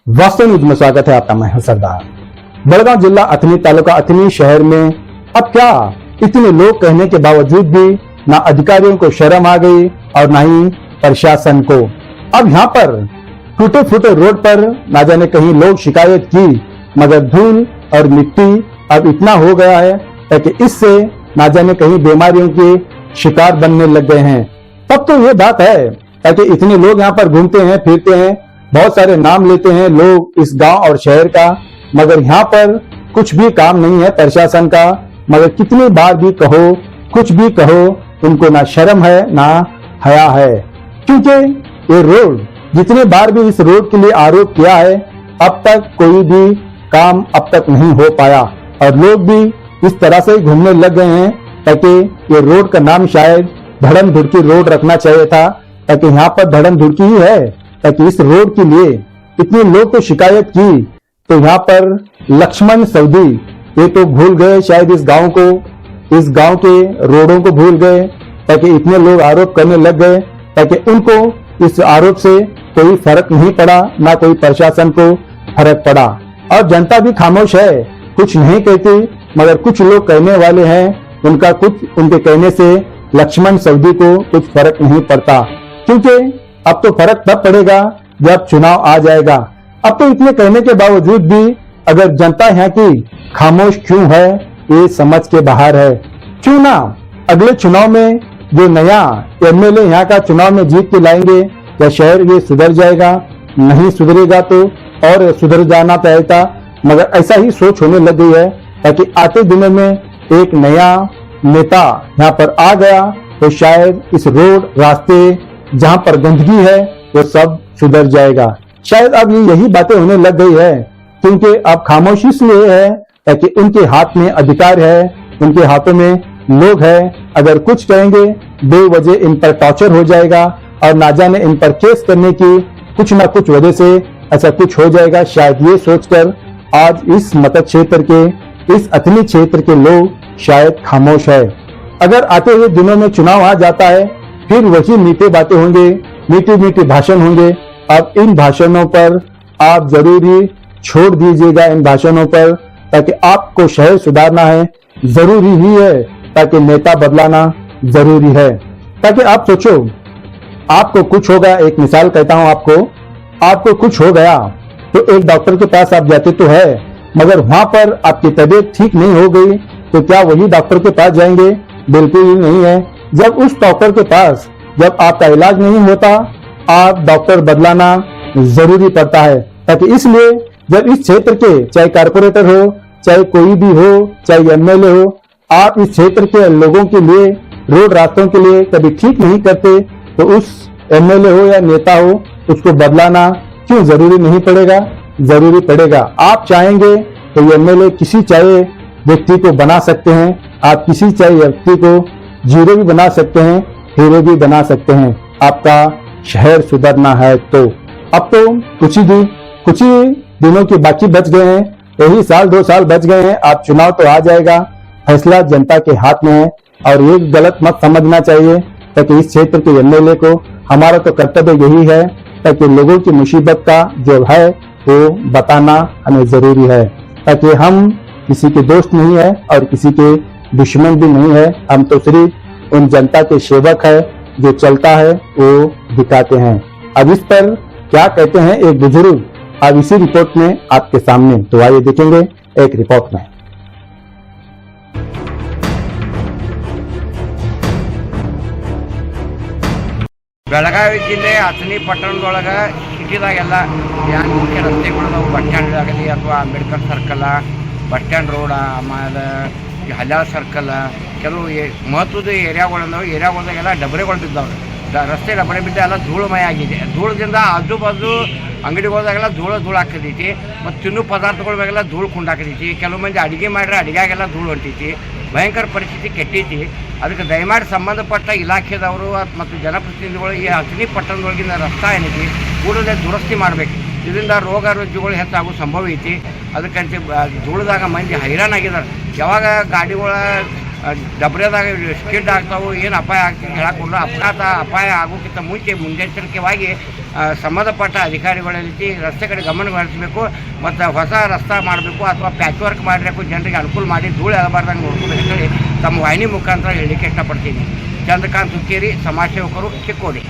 वास्तव न्यूज में स्वागत है आपका। मैं हूं सरदार। बेलगांव जिला अथनी तालुका अथनी शहर में अब क्या इतने लोग कहने के बावजूद भी ना अधिकारियों को शर्म आ गई और ना ही प्रशासन को। अब यहाँ पर टूटे फूटे रोड पर ना जाने कहीं लोग शिकायत की, मगर धूल और मिट्टी अब इतना हो गया है कि इससे ना जाने कहीं बीमारियों के शिकार बनने लग गए हैं। तब तो ये बात है कि इतने लोग यहाँ पर घूमते हैं फिरते हैं, बहुत सारे नाम लेते हैं लोग इस गांव और शहर का, मगर यहाँ पर कुछ भी काम नहीं है प्रशासन का। मगर कितनी बार भी कहो, कुछ भी कहो, उनको ना शर्म है ना हया है। क्योंकि ये रोड, जितने बार भी इस रोड के लिए आरोप किया है, अब तक कोई भी काम अब तक नहीं हो पाया और लोग भी इस तरह से घूमने लग गए हैं ताकि ये रोड का नाम शायद धड़म धुड़की रोड रखना चाहिए था, ताकि यहाँ पर धड़म धुड़की ही है। ताकि इस रोड के लिए इतने लोग तो शिकायत की, तो यहाँ पर लक्ष्मण सऊदी ये तो भूल गए शायद इस गांव को, इस गांव के रोडों को भूल गए, ताकि इतने लोग आरोप करने लग गए ताकि उनको इस आरोप से कोई फर्क नहीं पड़ा, ना कोई प्रशासन को फर्क पड़ा। और जनता भी खामोश है, कुछ नहीं कहती, मगर कुछ लोग कहने वाले हैं, उनके कहने से लक्ष्मण सऊदी को कुछ फर्क नहीं पड़ता। क्योंकि अब तो फर्क तब पड़ेगा जब चुनाव आ जाएगा। अब तो इतने कहने के बावजूद भी अगर जनता यहाँ की खामोश क्यों है, ये समझ के बाहर है। क्यों ना अगले चुनाव में जो नया एमएलए यहाँ का चुनाव में जीत के लाएंगे, या शहर ये सुधर जाएगा, नहीं सुधरेगा तो और सुधर जाना चाहता, मगर ऐसा ही सोच होने लग गई है ताकि आते दिनों में एक नया नेता यहाँ पर आ गया तो शायद इस रोड रास्ते जहां पर गंदगी है वो सब सुधर जाएगा। शायद अब यही बातें होने लग गई है, क्योंकि अब खामोशी इसलिए है ताकि उनके हाथ में अधिकार है, उनके हाथों में लोग हैं। अगर कुछ कहेंगे बेवजह इन पर टॉर्चर हो जाएगा और ना जाने इन पर केस करने की कुछ ना कुछ वजह से ऐसा कुछ हो जाएगा। शायद ये सोचकर आज इस मत क्षेत्र के, इस अथनी क्षेत्र के लोग शायद खामोश है। अगर आते हुए दिनों में चुनाव आ जाता है, फिर वही मीठे बातें होंगे, मीठे मीठे भाषण होंगे। अब इन भाषणों पर आप जरूरी छोड़ दीजिएगा, इन भाषणों पर, ताकि आपको शहर सुधारना है, जरूरी ही है, ताकि नेता बदलाना जरूरी है। ताकि आप सोचो, आपको कुछ होगा, एक मिसाल कहता हूं आपको कुछ हो गया तो एक डॉक्टर के पास आप जाते तो है, मगर वहां पर आपकी तबीयत ठीक नहीं हो गई तो क्या वही डॉक्टर के पास जाएंगे? बिल्कुल ही नहीं है। जब उस डॉक्टर के पास जब आपका इलाज नहीं होता, आप डॉक्टर बदलाना जरूरी पड़ता है। ताकि इसलिए जब इस क्षेत्र के, चाहे कारपोरेटर हो, चाहे कोई भी हो, चाहे एमएलए हो, आप इस क्षेत्र के लोगों के लिए, रोड रास्तों के लिए कभी ठीक नहीं करते, तो उस एमएलए हो या नेता हो, उसको बदलाना क्यों जरूरी नहीं पड़ेगा? जरूरी पड़ेगा। आप चाहेंगे तो एमएलए किसी चाहे व्यक्ति को बना सकते हैं, आप किसी चाहे व्यक्ति को जीरो भी बना सकते हैं, हीरो भी बना सकते हैं। आपका शहर सुधरना है तो। अब तो कुछ ही दिनों की बाकी बच गए हैं, यही साल 2 साल बच गए हैं। आप चुनाव तो आ जाएगा, फैसला जनता के हाथ में है। और ये गलत मत समझना चाहिए, ताकि इस क्षेत्र के एमएलए को, हमारा तो कर्तव्य यही है ताकि लोगों की मुसीबत का जो है वो बताना हमें जरूरी है। ताकि हम किसी के दोस्त नहीं है और किसी के दुश्मन भी नहीं है, हम तो सिर्फ उन जनता के सेवक है, जो चलता है वो दिखाते हैं। अब इस पर क्या कहते हैं एक बुजुर्ग, अब इसी रिपोर्ट में आपके सामने, तो आइए देखेंगे एक रिपोर्ट में। ಬೆಳಗಾವಿ ಜಿಲ್ಲೆ ಅಥಣಿ ಪಟ್ಟಣದೊಳಗೆ ಸಿಟಿದಾಗೆಲ್ಲ ಏನು ಮುಖ್ಯ ರಸ್ತೆಗಳು ನಾವು ಬಸ್ ಸ್ಟ್ಯಾಂಡ್ ಆಗಲಿ ಅಥವಾ Ambedkar circle, bus stand road, ಆಮೇಲೆ ಹಲ್ಯಾಳ ಸರ್ಕಲ್, ಕೆಲವು ಮಹತ್ವದ ಏರಿಯಾಗಳದಾಗೆಲ್ಲ ಡಬರೆಗಳು ಬಿದ್ದಾವೆ. ರಸ್ತೆ ಡಬರೆ ಬಿದ್ದ ಎಲ್ಲ ಧೂಳುಮಯ ಆಗಿದೆ. ಧೂಳದಿಂದ ಆಜು ಬಾಜು ಅಂಗಡಿಗಳದಾಗೆಲ್ಲ ಧೂಳು ಹಾಕತೈತಿ, ಮತ್ತು ತಿನ್ನೋ ಪದಾರ್ಥಗಳ ಮೇಲೆಲ್ಲ ಧೂಳು ಕುಂಡಾಕತೈತಿ. ಕೆಲವು ಮಂದಿ ಅಡುಗೆ ಮಾಡ್ರೆ ಅಡುಗೆಗೆಲ್ಲ ಧೂಳು ಹೊಂಟೈತಿ. ಭಯಂಕರ ಪರಿಸ್ಥಿತಿ ಕೆಟ್ಟೈತಿ. ಅದಕ್ಕೆ ದಯಮಾಡಿ ಸಂಬಂಧಪಟ್ಟ ಇಲಾಖೆದವರು ಮತ್ತು ಜನಪ್ರತಿನಿಧಿಗಳು ಈ ಅಥಣಿ ಪಟ್ಟಣದೊಳಗಿನ ರಸ್ತೆ ಏನೈತಿ ಕೂಡಲೇ ದುರಸ್ತಿ ಮಾಡಬೇಕು. ಇದರಿಂದ ರೋಗ ರುಜಿನಗಳು ಹೆಚ್ಚಾಗೋ ಸಂಭವ ಐತಿ. ಅದಕ್ಕಂತ ಧೂಳದಾಗ ಮಂದಿ ಹೈರಾಣಾಗಿದ್ದಾರೆ. ಯಾವಾಗ ಗಾಡಿಗಳ ಡಬ್ರ್ಯಾದಾಗ ಸ್ಕಿಡ್ ಆಗ್ತಾವೆ, ಏನು ಅಪಾಯ ಆಗ್ತದೆ ಹೇಳಕ್ಕೆ ಕೊಡಲ್ಲ. ಅಪಾಯ ಆಗೋಕ್ಕಿಂತ ಮುಂಚೆ ಮುನ್ನೆಚ್ಚರಿಕೆವಾಗಿ ಸಂಬಂಧಪಟ್ಟ ಅಧಿಕಾರಿಗಳಲ್ಲಿ ರಸ್ತೆ ಕಡೆ ಗಮನ ಹರಿಸಬೇಕು ಮತ್ತು ಹೊಸ ರಸ್ತೆ ಮಾಡಬೇಕು ಅಥವಾ ಪ್ಯಾಚ್ ವರ್ಕ್ ಮಾಡಬೇಕು, ಜನರಿಗೆ ಅನುಕೂಲ ಮಾಡಿ ಧೂಳು ಆಗಬಾರ್ದಂಗೆ ನೋಡ್ಕೋಬೇಕು ಅಂತೇಳಿ ತಮ್ಮ ವಾಹಿನಿ ಮುಖಾಂತರ ಹೇಳಲಿಕ್ಕೆ ಇಷ್ಟಪಡ್ತೀನಿ. ಚಂದ್ರಕಾಂತ್ ಹುಕ್ಕೇರಿ, ಸಮಾಜ ಸೇವಕರು, ಚಿಕ್ಕೋಡಿ.